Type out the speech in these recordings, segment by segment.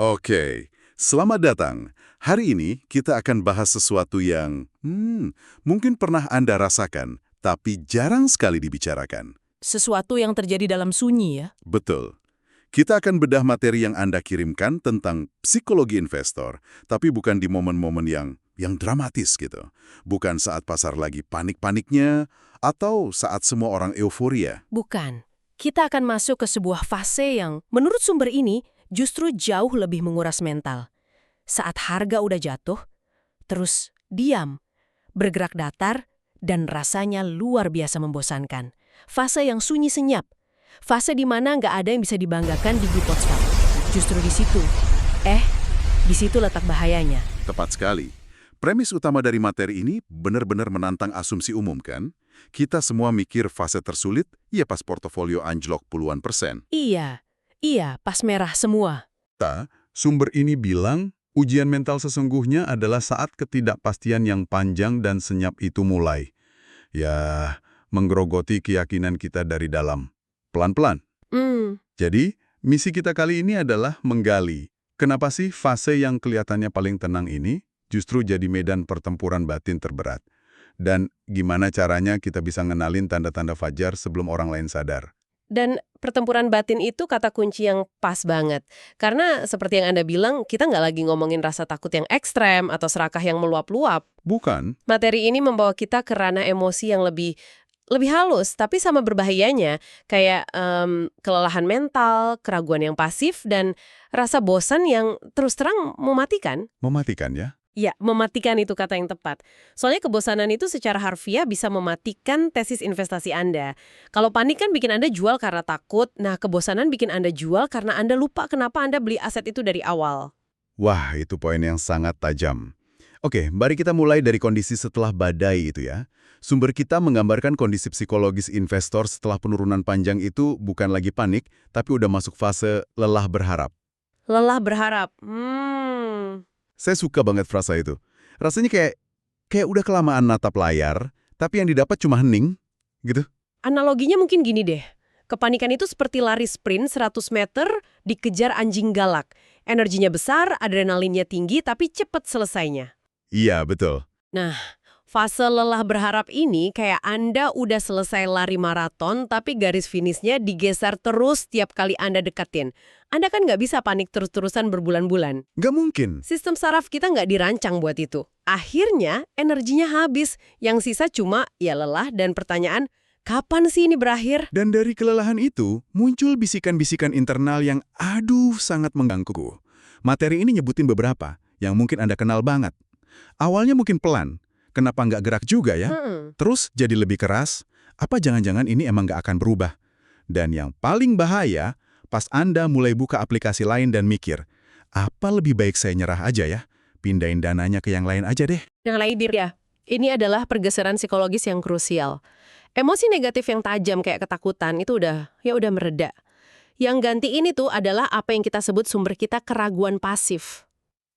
Oke, selamat datang. Hari ini kita akan bahas sesuatu yang mungkin pernah Anda rasakan, tapi jarang sekali dibicarakan. Sesuatu yang terjadi dalam sunyi ya. Betul. Kita akan bedah materi yang Anda kirimkan tentang psikologi investor, tapi bukan di momen-momen yang dramatis gitu. Bukan saat pasar lagi panik-paniknya, atau saat semua orang euforia. Bukan. Kita akan masuk ke sebuah fase yang menurut sumber ini justru jauh lebih menguras mental. Saat harga udah jatuh, terus diam, bergerak datar, dan rasanya luar biasa membosankan. Fase yang sunyi senyap. Fase di mana nggak ada yang bisa dibanggakan di grup WhatsApp. Justru di situ. Di situ letak bahayanya. Tepat sekali. Premis utama dari materi ini benar-benar menantang asumsi umum kan? Kita semua mikir fase tersulit, ya pas portofolio anjlok puluhan %. Iya, pas merah semua. Sumber ini bilang, ujian mental sesungguhnya adalah saat ketidakpastian yang panjang dan senyap itu mulai. Ya, menggerogoti keyakinan kita dari dalam. Pelan-pelan. Jadi, misi kita kali ini adalah menggali. Kenapa sih fase yang kelihatannya paling tenang ini justru jadi medan pertempuran batin terberat? Dan gimana caranya kita bisa ngenalin tanda-tanda fajar sebelum orang lain sadar? Dan pertempuran batin itu kata kunci yang pas banget. Karena seperti yang Anda bilang, kita nggak lagi ngomongin rasa takut yang ekstrem atau serakah yang meluap-luap. Bukan. Materi ini membawa kita ke ranah emosi yang lebih halus, tapi sama berbahayanya. Kayak kelelahan mental, keraguan yang pasif, dan rasa bosan yang terus terang mematikan. Mematikan ya? Ya, mematikan itu kata yang tepat. Soalnya kebosanan itu secara harfiah bisa mematikan tesis investasi Anda. Kalau panik kan bikin Anda jual karena takut, nah kebosanan bikin Anda jual karena Anda lupa kenapa Anda beli aset itu dari awal. Wah, itu poin yang sangat tajam. Oke, mari kita mulai dari kondisi setelah badai itu ya. Sumber kita menggambarkan kondisi psikologis investor setelah penurunan panjang itu bukan lagi panik, tapi udah masuk fase lelah berharap. Lelah berharap. Saya suka banget frasa itu. Rasanya kayak udah kelamaan natap layar, tapi yang didapat cuma hening, gitu. Analoginya mungkin gini deh. Kepanikan itu seperti lari sprint 100 meter dikejar anjing galak. Energinya besar, adrenalinnya tinggi, tapi cepat selesainya. Iya, betul. Nah, fase lelah berharap ini kayak Anda udah selesai lari maraton, tapi garis finishnya digeser terus tiap kali Anda deketin. Anda kan nggak bisa panik terus-terusan berbulan-bulan. Nggak mungkin. Sistem saraf kita nggak dirancang buat itu. Akhirnya, energinya habis. Yang sisa cuma ya lelah dan pertanyaan, kapan sih ini berakhir? Dan dari kelelahan itu, muncul bisikan-bisikan internal yang sangat mengganggu. Materi ini nyebutin beberapa, yang mungkin Anda kenal banget. Awalnya mungkin pelan. Kenapa nggak gerak juga ya? Terus jadi lebih keras? Apa jangan-jangan ini emang nggak akan berubah? Dan yang paling bahaya, pas Anda mulai buka aplikasi lain dan mikir, apa lebih baik saya nyerah aja ya? Pindahin dananya ke yang lain aja deh. Yang lain ya. Ini adalah pergeseran psikologis yang krusial. Emosi negatif yang tajam kayak ketakutan itu udah mereda. Yang ganti ini tuh adalah apa yang kita sebut sumber kita keraguan pasif.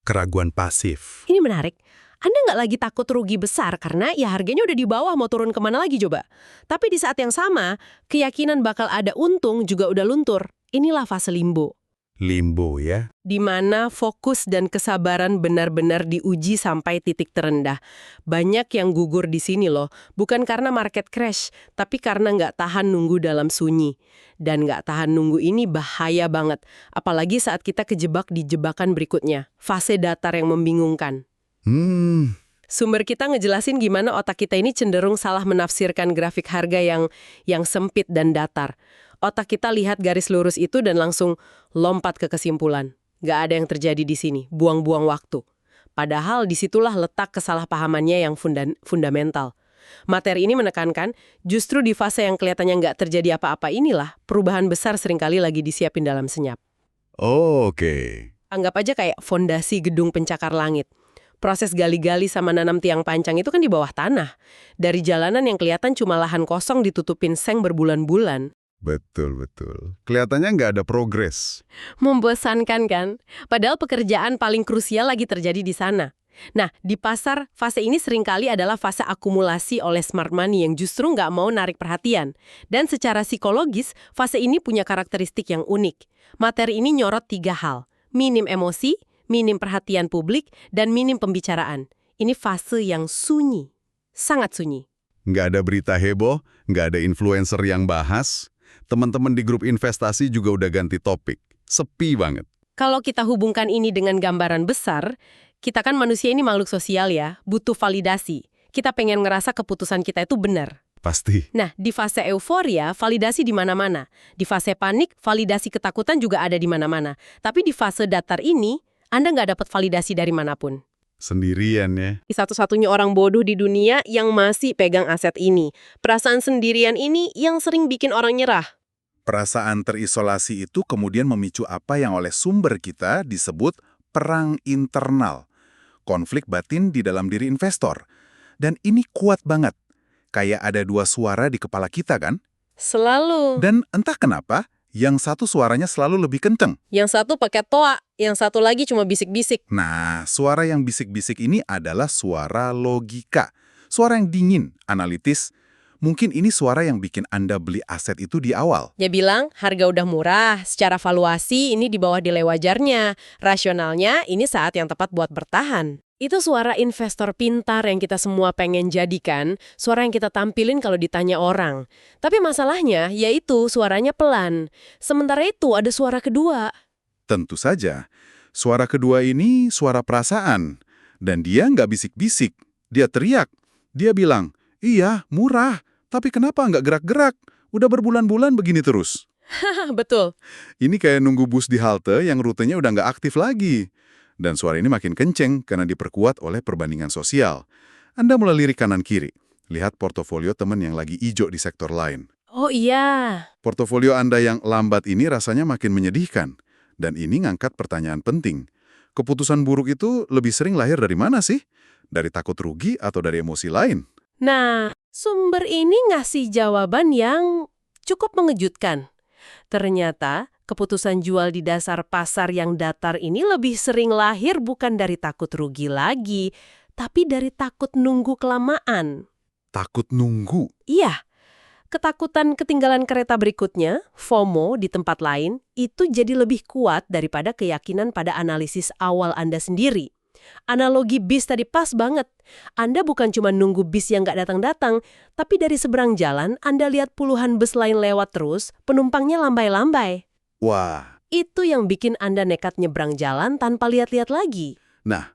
Keraguan pasif. Ini menarik. Anda nggak lagi takut rugi besar karena ya harganya udah di bawah, mau turun kemana lagi coba. Tapi di saat yang sama, keyakinan bakal ada untung juga udah luntur. Inilah fase limbo. Limbo ya? Di mana fokus dan kesabaran benar-benar diuji sampai titik terendah. Banyak yang gugur di sini loh, bukan karena market crash, tapi karena nggak tahan nunggu dalam sunyi. Dan nggak tahan nunggu ini bahaya banget, apalagi saat kita kejebak di jebakan berikutnya, fase datar yang membingungkan. Sumber kita ngejelasin gimana otak kita ini cenderung salah menafsirkan grafik harga yang sempit dan datar. Otak kita lihat garis lurus itu dan langsung lompat ke kesimpulan. Nggak ada yang terjadi di sini, buang-buang waktu. Padahal disitulah letak kesalahpahamannya yang fundamental. Materi ini menekankan, justru di fase yang kelihatannya nggak terjadi apa-apa inilah, perubahan besar seringkali lagi disiapin dalam senyap. Oke. Anggap aja kayak fondasi gedung pencakar langit. Proses gali-gali sama nanam tiang pancang itu kan di bawah tanah. Dari jalanan yang kelihatan cuma lahan kosong ditutupin seng berbulan-bulan. Betul. Kelihatannya nggak ada progres. Membosankan kan? Padahal pekerjaan paling krusial lagi terjadi di sana. Nah, di pasar, fase ini seringkali adalah fase akumulasi oleh smart money yang justru nggak mau narik perhatian. Dan secara psikologis, fase ini punya karakteristik yang unik. Materi ini nyorot 3 hal. Minim emosi, minim perhatian publik, dan minim pembicaraan. Ini fase yang sunyi. Sangat sunyi. Nggak ada berita heboh, nggak ada influencer yang bahas. Teman-teman di grup investasi juga udah ganti topik. Sepi banget. Kalau kita hubungkan ini dengan gambaran besar, kita kan manusia ini makhluk sosial ya, butuh validasi. Kita pengen ngerasa keputusan kita itu benar. Pasti. Nah, di fase euforia, validasi di mana-mana. Di fase panik, validasi ketakutan juga ada di mana-mana. Tapi di fase datar ini, Anda nggak dapat validasi dari manapun. Sendirian ya. Satu-satunya orang bodoh di dunia yang masih pegang aset ini. Perasaan sendirian ini yang sering bikin orang nyerah. Perasaan terisolasi itu kemudian memicu apa yang oleh sumber kita disebut perang internal. Konflik batin di dalam diri investor. Dan ini kuat banget. Kayak ada dua suara di kepala kita kan? Selalu. Dan entah kenapa, yang satu suaranya selalu lebih kenceng. Yang satu pakai toa, yang satu lagi cuma bisik-bisik. Nah, suara yang bisik-bisik ini adalah suara logika. Suara yang dingin, analitis. Mungkin ini suara yang bikin Anda beli aset itu di awal. Dia bilang, harga udah murah, secara valuasi ini di bawah nilai wajarnya. Rasionalnya, ini saat yang tepat buat bertahan. Itu suara investor pintar yang kita semua pengen jadikan, suara yang kita tampilin kalau ditanya orang. Tapi masalahnya, yaitu suaranya pelan. Sementara itu ada suara kedua. Tentu saja, suara kedua ini suara perasaan. Dan dia nggak bisik-bisik, dia teriak. Dia bilang, iya, murah, tapi kenapa nggak gerak-gerak? Udah berbulan-bulan begini terus. Betul. Ini kayak nunggu bus di halte yang rutenya udah nggak aktif lagi. Dan suara ini makin kenceng karena diperkuat oleh perbandingan sosial. Anda mulai lirik kanan-kiri. Lihat portofolio teman yang lagi ijo di sektor lain. Oh iya. Portofolio Anda yang lambat ini rasanya makin menyedihkan. Dan ini ngangkat pertanyaan penting. Keputusan buruk itu lebih sering lahir dari mana sih? Dari takut rugi atau dari emosi lain? Nah, sumber ini ngasih jawaban yang cukup mengejutkan. Ternyata, keputusan jual di dasar pasar yang datar ini lebih sering lahir bukan dari takut rugi lagi, tapi dari takut nunggu kelamaan. Takut nunggu. Iya, ketakutan ketinggalan kereta berikutnya, FOMO di tempat lain, itu jadi lebih kuat daripada keyakinan pada analisis awal Anda sendiri. Analogi bis tadi pas banget. Anda bukan cuma nunggu bis yang nggak datang-datang, tapi dari seberang jalan Anda lihat puluhan bus lain lewat terus, penumpangnya lambai-lambai. Wah. Itu yang bikin Anda nekat nyebrang jalan tanpa lihat-lihat lagi. Nah,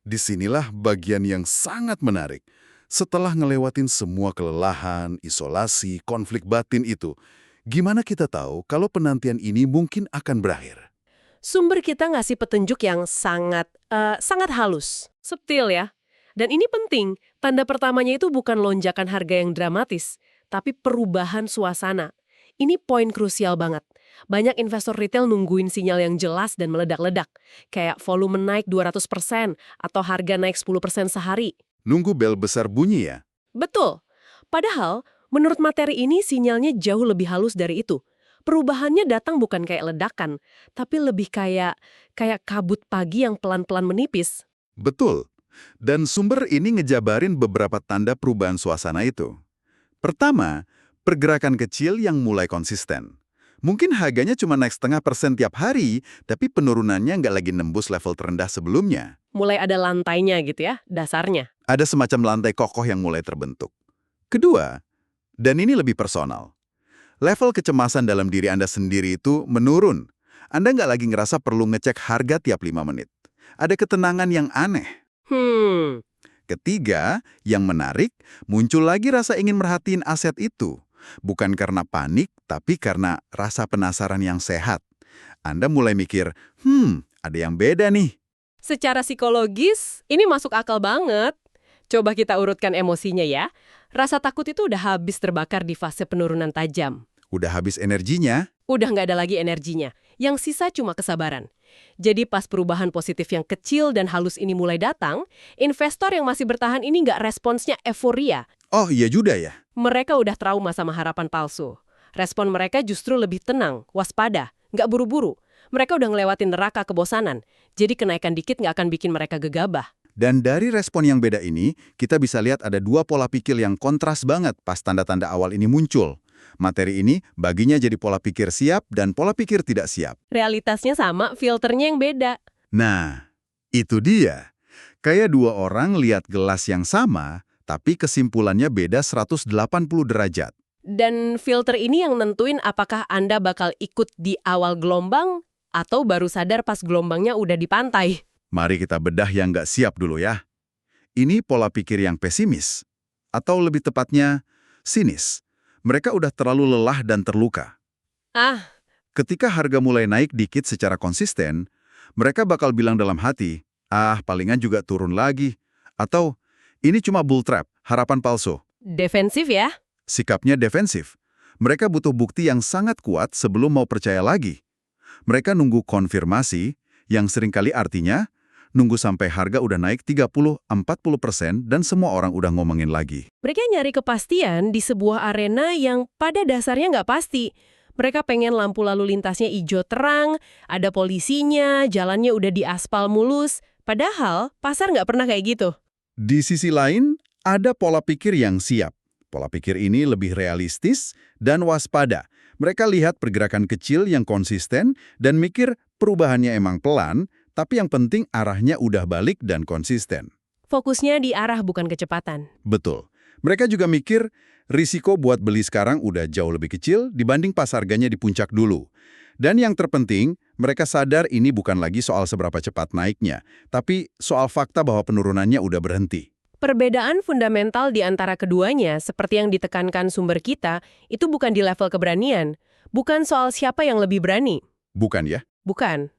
disinilah bagian yang sangat menarik. Setelah ngelewatin semua kelelahan, isolasi, konflik batin itu, gimana kita tahu kalau penantian ini mungkin akan berakhir? Sumber kita ngasih petunjuk yang sangat halus, subtil ya. Dan ini penting, tanda pertamanya itu bukan lonjakan harga yang dramatis, tapi perubahan suasana. Ini poin krusial banget. Banyak investor retail nungguin sinyal yang jelas dan meledak-ledak, kayak volume naik 200% atau harga naik 10% sehari. Nunggu bel besar bunyi ya? Betul. Padahal, menurut materi ini sinyalnya jauh lebih halus dari itu. Perubahannya datang bukan kayak ledakan, tapi lebih kayak kabut pagi yang pelan-pelan menipis. Betul. Dan sumber ini ngejabarin beberapa tanda perubahan suasana itu. Pertama, pergerakan kecil yang mulai konsisten. Mungkin harganya cuma naik 0,5% tiap hari, tapi penurunannya nggak lagi nembus level terendah sebelumnya. Mulai ada lantainya gitu ya, dasarnya. Ada semacam lantai kokoh yang mulai terbentuk. Kedua, dan ini lebih personal. Level kecemasan dalam diri Anda sendiri itu menurun. Anda nggak lagi ngerasa perlu ngecek harga tiap 5 menit. Ada ketenangan yang aneh. Ketiga, yang menarik, muncul lagi rasa ingin merhatiin aset itu. Bukan karena panik, tapi karena rasa penasaran yang sehat. Anda mulai mikir, ada yang beda nih. Secara psikologis, ini masuk akal banget. Coba kita urutkan emosinya ya. Rasa takut itu udah habis terbakar di fase penurunan tajam. Udah habis energinya. Udah nggak ada lagi energinya. Yang sisa cuma kesabaran. Jadi pas perubahan positif yang kecil dan halus ini mulai datang, investor yang masih bertahan ini nggak responsnya euforia. Oh iya juga ya. Mereka udah trauma sama harapan palsu. Respon mereka justru lebih tenang, waspada, nggak buru-buru. Mereka udah ngelewatin neraka kebosanan. Jadi kenaikan dikit nggak akan bikin mereka gegabah. Dan dari respon yang beda ini, kita bisa lihat ada dua pola pikir yang kontras banget pas tanda-tanda awal ini muncul. Materi ini baginya jadi pola pikir siap dan pola pikir tidak siap. Realitasnya sama, filternya yang beda. Nah, itu dia. Kayak dua orang lihat gelas yang sama, tapi kesimpulannya beda 180 derajat. Dan filter ini yang nentuin apakah Anda bakal ikut di awal gelombang atau baru sadar pas gelombangnya udah di pantai. Mari kita bedah yang nggak siap dulu ya. Ini pola pikir yang pesimis. Atau lebih tepatnya, sinis. Mereka udah terlalu lelah dan terluka. Ah, Ketika harga mulai naik dikit secara konsisten, mereka bakal bilang dalam hati, palingan juga turun lagi. Atau, ini cuma bull trap, harapan palsu. defensif ya? Sikapnya defensif. Mereka butuh bukti yang sangat kuat sebelum mau percaya lagi. Mereka nunggu konfirmasi, yang seringkali artinya, nunggu sampai harga udah naik 30-40% dan semua orang udah ngomongin lagi. Mereka nyari kepastian di sebuah arena yang pada dasarnya nggak pasti. Mereka pengen lampu lalu lintasnya hijau terang, ada polisinya, jalannya udah diaspal mulus. Padahal pasar nggak pernah kayak gitu. Di sisi lain, ada pola pikir yang siap. Pola pikir ini lebih realistis dan waspada. Mereka lihat pergerakan kecil yang konsisten dan mikir perubahannya emang pelan, tapi yang penting arahnya udah balik dan konsisten. Fokusnya di arah bukan kecepatan. Betul. Mereka juga mikir risiko buat beli sekarang udah jauh lebih kecil dibanding pas harganya di puncak dulu. Dan yang terpenting, mereka sadar ini bukan lagi soal seberapa cepat naiknya, tapi soal fakta bahwa penurunannya udah berhenti. Perbedaan fundamental di antara keduanya, seperti yang ditekankan sumber kita, itu bukan di level keberanian. Bukan soal siapa yang lebih berani. Bukan ya? Bukan.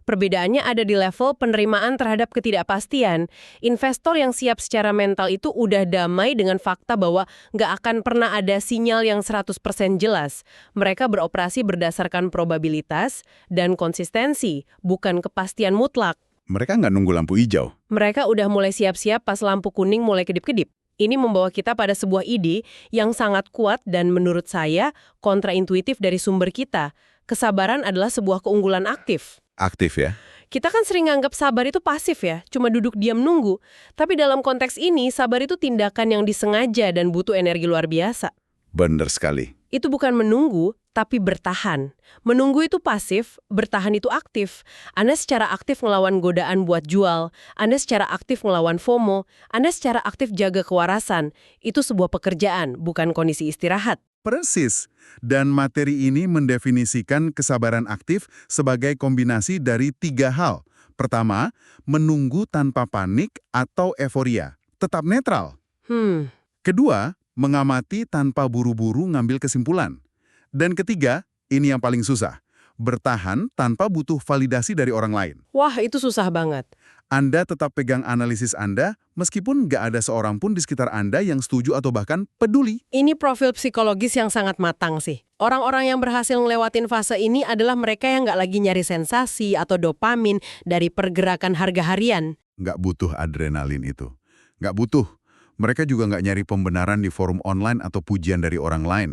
Perbedaannya ada di level penerimaan terhadap ketidakpastian. Investor yang siap secara mental itu udah damai dengan fakta bahwa nggak akan pernah ada sinyal yang 100% jelas. Mereka beroperasi berdasarkan probabilitas dan konsistensi, bukan kepastian mutlak. Mereka nggak nunggu lampu hijau. Mereka udah mulai siap-siap pas lampu kuning mulai kedip-kedip. Ini membawa kita pada sebuah ide yang sangat kuat dan menurut saya kontraintuitif dari sumber kita. Kesabaran adalah sebuah keunggulan aktif. Aktif ya? Kita kan sering nganggap sabar itu pasif ya, cuma duduk diam nunggu. Tapi dalam konteks ini, sabar itu tindakan yang disengaja dan butuh energi luar biasa. Bener sekali. Itu bukan menunggu, tapi bertahan. Menunggu itu pasif, bertahan itu aktif. Anda secara aktif ngelawan godaan buat jual, Anda secara aktif ngelawan FOMO, Anda secara aktif jaga kewarasan. Itu sebuah pekerjaan, bukan kondisi istirahat. Persis. Dan materi ini mendefinisikan kesabaran aktif sebagai kombinasi dari 3 hal. Pertama, menunggu tanpa panik atau euforia. Tetap netral. Kedua, mengamati tanpa buru-buru ngambil kesimpulan. Dan ketiga, ini yang paling susah, bertahan tanpa butuh validasi dari orang lain. Wah, itu susah banget. Anda tetap pegang analisis Anda, meskipun nggak ada seorang pun di sekitar Anda yang setuju atau bahkan peduli. Ini profil psikologis yang sangat matang sih. Orang-orang yang berhasil ngelewatin fase ini adalah mereka yang nggak lagi nyari sensasi atau dopamin dari pergerakan harga harian. Nggak butuh adrenalin itu. Nggak butuh. Mereka juga nggak nyari pembenaran di forum online atau pujian dari orang lain.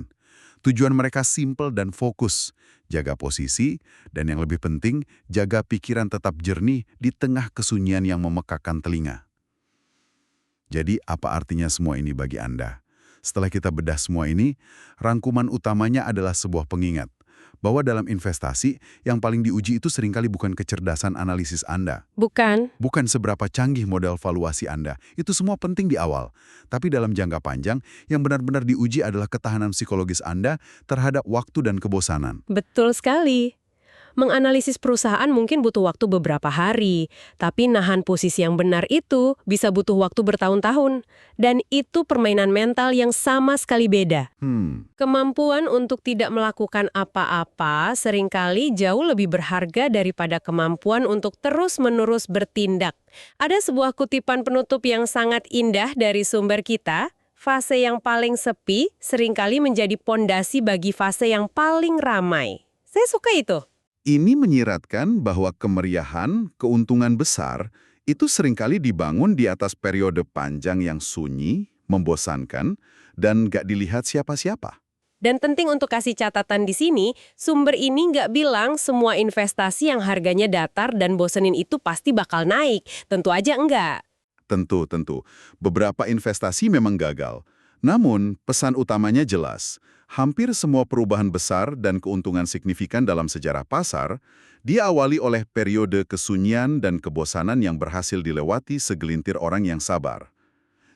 Tujuan mereka simpel dan fokus. Jaga posisi, dan yang lebih penting, jaga pikiran tetap jernih di tengah kesunyian yang memekakan telinga. Jadi, apa artinya semua ini bagi Anda? Setelah kita bedah semua ini, rangkuman utamanya adalah sebuah pengingat bahwa dalam investasi, yang paling diuji itu seringkali bukan kecerdasan analisis Anda. Bukan. Bukan seberapa canggih model valuasi Anda. Itu semua penting di awal. Tapi dalam jangka panjang, yang benar-benar diuji adalah ketahanan psikologis Anda terhadap waktu dan kebosanan. Betul sekali. Menganalisis perusahaan mungkin butuh waktu beberapa hari, tapi nahan posisi yang benar itu bisa butuh waktu bertahun-tahun. Dan itu permainan mental yang sama sekali beda. Kemampuan untuk tidak melakukan apa-apa seringkali jauh lebih berharga daripada kemampuan untuk terus-menerus bertindak. Ada sebuah kutipan penutup yang sangat indah dari sumber kita. Fase yang paling sepi seringkali menjadi pondasi bagi fase yang paling ramai. Saya suka itu. Ini menyiratkan bahwa kemeriahan, keuntungan besar, itu seringkali dibangun di atas periode panjang yang sunyi, membosankan, dan gak dilihat siapa-siapa. Dan penting untuk kasih catatan di sini, sumber ini nggak bilang semua investasi yang harganya datar dan bosenin itu pasti bakal naik. Tentu aja enggak. Tentu. Beberapa investasi memang gagal. Namun, pesan utamanya jelas. Hampir semua perubahan besar dan keuntungan signifikan dalam sejarah pasar diawali oleh periode kesunyian dan kebosanan yang berhasil dilewati segelintir orang yang sabar.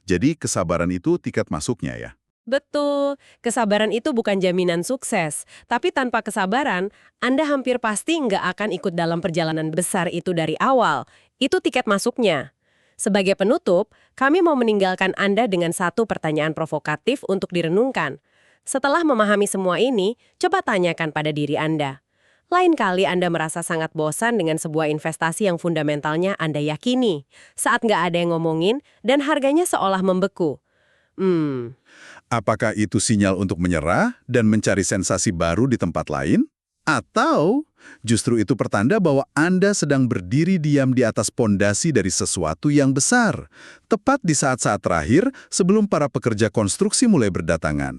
Jadi kesabaran itu tiket masuknya ya. Betul, kesabaran itu bukan jaminan sukses. Tapi tanpa kesabaran, Anda hampir pasti nggak akan ikut dalam perjalanan besar itu dari awal. Itu tiket masuknya. Sebagai penutup, kami mau meninggalkan Anda dengan satu pertanyaan provokatif untuk direnungkan. Setelah memahami semua ini, coba tanyakan pada diri Anda. Lain kali Anda merasa sangat bosan dengan sebuah investasi yang fundamentalnya Anda yakini, saat nggak ada yang ngomongin dan harganya seolah membeku. Apakah itu sinyal untuk menyerah dan mencari sensasi baru di tempat lain? Atau justru itu pertanda bahwa Anda sedang berdiri diam di atas pondasi dari sesuatu yang besar, tepat di saat-saat terakhir sebelum para pekerja konstruksi mulai berdatangan?